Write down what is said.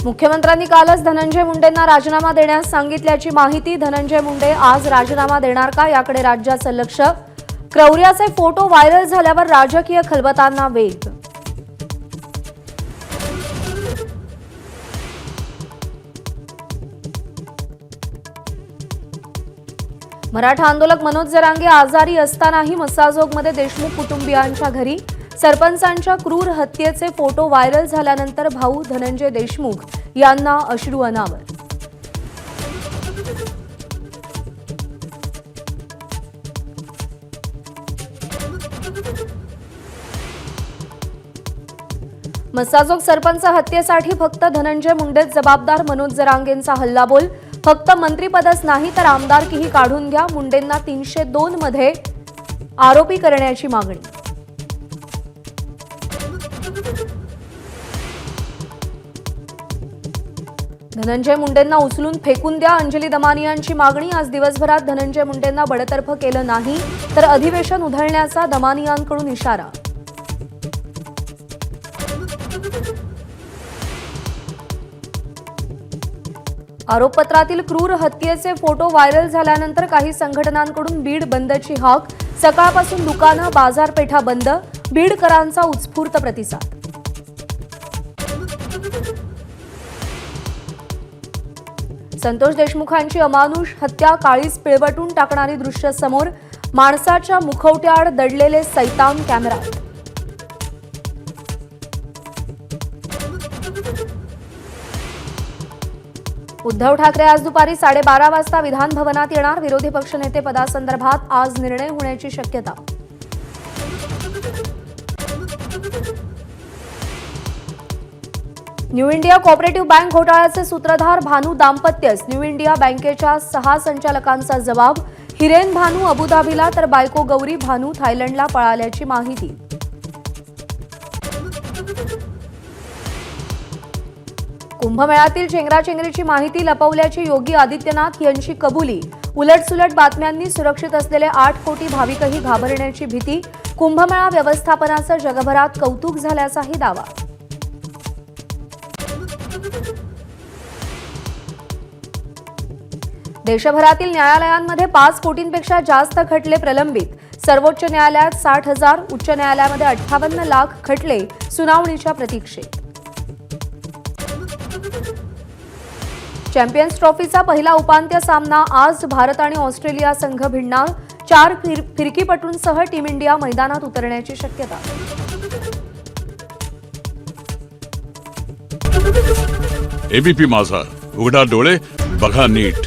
मुख्यमंत्र्यांनी कालच धनंजय मुंडेंना राजीनामा देण्यास सांगितल्याची माहिती। धनंजय मुंडे आज राजीनामा देणार का याकडे राज्याचं लक्ष। क्रौर्याचे फोटो व्हायरल झाल्यावर राजकीय खलबतांना वेग। मराठा आंदोलक मनोज जरांगे आजारी असतानाही मसाजोगमध्ये देशमुख कुटुंबियांच्या घरी। सरपंचांच्या क्रूर हत्येचे फोटो व्हायरल झाल्यानंतर भाऊ धनंजय देशमुख यांना अश्रू अनावर। मसाजोग सरपंच हत्येसाठी फक्त धनंजय मुंडेच जबाबदार। मनोज जरांगेंचा हल्लाबोल। फक्त मंत्रिपदच नाही तर आमदारकीही काढून घ्या। मुंडेंना 302 मध्ये आरोपी करण्याची मागणी। धनंजय मुंडेंना उचलून फेकून द्या, अंजली दमानियांची मागणी। आज दिवसभरात धनंजय मुंडेंना बडतर्फ केलं नाही तर अधिवेशन उधळण्याचा दमानियांकडून इशारा। आरोपपत्रातील क्रूर हत्येचे फोटो व्हायरल झाल्यानंतर काही संघटनांकडून बीड बंदची हाक। सकाळपासून दुकानं, बाजारपेठा बंद। बीडकरांचा उत्स्फूर्त प्रतिसाद। संतोष देशमुखांची अमानुष हत्या काळीच पिळवटून टाकणारी दृश्य समोर। माणसाच्या मुखवट्याआड दडलेले सैतान कॅमेऱ्यात। उद्धव ठाकरे आज दुपारी 12:30 वाजता विधान भवनात येणार। विरोधी पक्षनेते पदासंदर्भात आज निर्णय होण्याची शक्यता। न्यू इंडिया कोऑपरेटिव्ह बँक घोटाळ्याचे सूत्रधार भानू दाम्पत्यच। न्यू इंडिया बँकेच्या 6 संचालकांचा जबाब। हिरेन भानू अबुधाबीला तर बायको गौरी भानू थायलंडला पळाल्याची माहिती। कुंभमेळ्यातील चेंगराचेंगरीची माहिती लपवल्याची योगी आदित्यनाथ यांची कबुली। उलटसुलट बातम्यांनी सुरक्षित असलेले 8 कोटी भाविकही घाबरण्याची भीती। कुंभमेळा व्यवस्थापनाचं जगभरात कौतुक झाल्याचाही दावा। देशभरातील न्यायालयांमध्ये 5 कोटींपेक्षा जास्त खटले प्रलंबित। सर्वोच्च न्यायालयात 60,000, उच्च न्यायालयामध्ये 58 लाख खटले सुनावणीच्या प्रतीक्षेत। चॅम्पियन्स ट्रॉफीचा पहिला उपांत्य सामना आज। भारत आणि ऑस्ट्रेलिया संघ भिडणार। 4 फिरकीपटूंसह टीम इंडिया मैदानात उतरण्याची शक्यता। एबीपी माझा, उघडा डोळे बघा नीट।